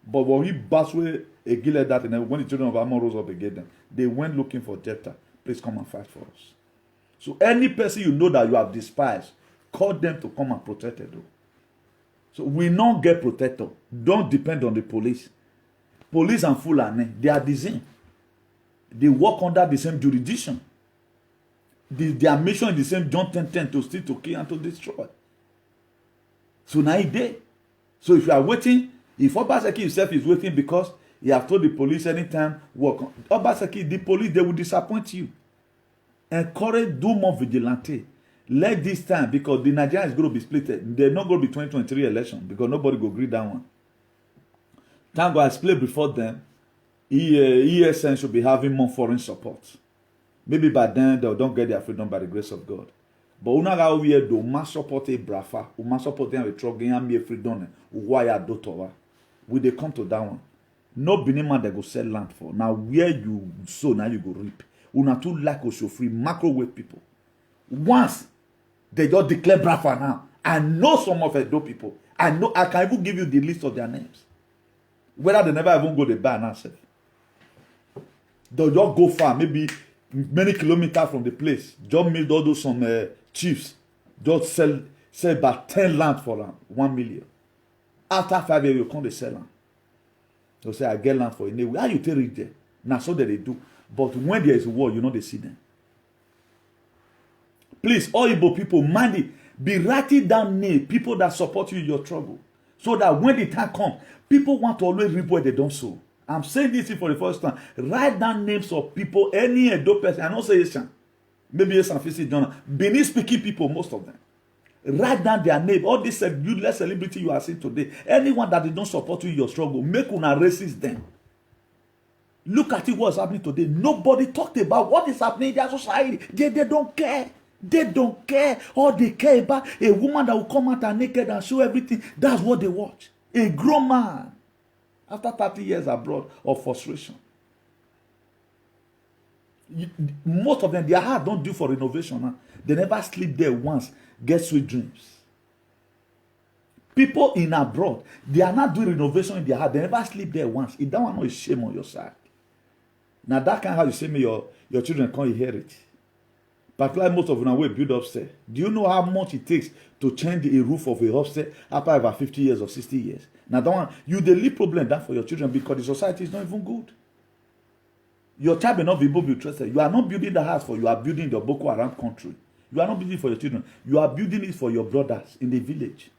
But when he passed away a Gileadite, and when the children of Ammon rose up against them, they went looking for Jephthah. Please come and fight for us. So any person you know that you have despised, call them to come and protect you. So we not get protected. Don't depend on the police. Police and Fulani, they are the same. They work under the same jurisdiction. Their mission is the same. John 10:10 to steal, to kill, and to destroy. So now he did. So if you are waiting, if Obaseki himself is waiting because he have told the police anytime work on Obaseki, the police, they will disappoint you. Encourage, do more vigilante. Let this time, because the Nigeria is going to be split. They're not going to be 2023 election because nobody will agree that one. Thank God I split before them. ESN should be having more foreign support. Maybe by then they don't get their freedom by the grace of God. But unaga we do must support a brafa, we must support them with truck and me freedom. Why do to we they come to that one? No Benin they go sell land for. Now where you sow, now you go reap. Una too like us free microwave people. Once they just declare brafa now. I know some of Edo people. I know I can even give you the list of their names. Whether they never even go to buy an asset. They'll just go far, maybe many kilometers from the place. Just meet all those some chiefs. Just sell about 10 land for 1 million. After 5 years, you come to sell land. They'll say, I get land for a name. How you take it there? Now, so that they do. But when there is war, you know they see them. Please, all Igbo people, mind it. Be writing down names, people that support you in your trouble. So that when the time comes, people want to always reap where they don't sow. I'm saying this for the first time. Write down names of people, any Edo person. I don't say Asian. Maybe Asian Fisi Jonah. Benin speaking people, most of them. Write down their name. All this useless celebrity you are seeing today. Anyone that they don't support you in your struggle, make una racist them. Look at it, what's happening today. Nobody talked about what is happening in their society. They don't care. They don't care. All they care about a woman that will come out and naked and show everything. That's what they watch. A grown man. After 30 years abroad of frustration. Most of them, their heart don't do for renovation. Huh? They never sleep there once. Get sweet dreams. People in abroad, they are not doing renovation in their house. They never sleep there once. If that one not a shame on your side. Now that kind of how you say me your children can't inherit. Particularly most of them will build upstairs. Do you know how much it takes to change a roof of a upstairs after about 50 years or 60 years? Now that one, you the lead problem that for your children because the society is not even good. Your child may not be able to be trusted. You are not building the house for you are building the Boko Haram country. You are not building it for your children. You are building it for your brothers in the village.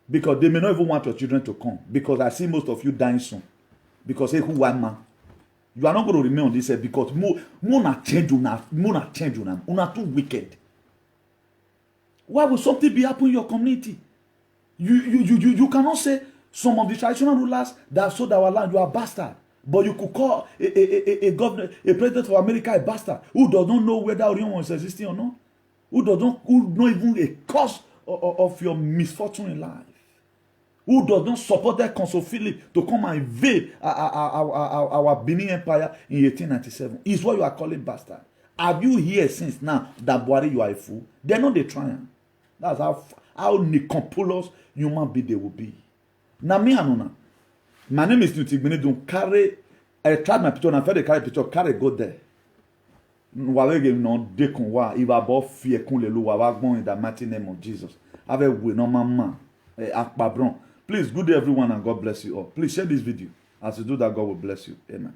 Because they may not even want your children to come. Because I see most of you dying soon. Because hey, who one man? You are not going to remain on this earth because more na change una too wicked. Why would something be happening in your community? You cannot say some of the traditional rulers that sold our land, you are bastard. But you could call a governor, a president of America a bastard who does not know whether Orion is existing or not. Who know even a cause of your misfortune in life. Who does not support that Consul Philip to come and invade our Benin Empire in 1897. Is what you are calling bastard. Have you heard since now that Buhari you are a fool? They're not the triumph. That's how Nicopolos human being they will be. Now me anona. My name is Nutigbini. Don't carry. I tried my picture and I felt the carry picture. Carry go there. Wawege no dekun wa. Iba bo fie kun lelu wa wagbon in the mighty name of Jesus. Have a we no mama. Akpabron. Please, good day everyone and God bless you all. Please share this video. As you do that, God will bless you. Amen.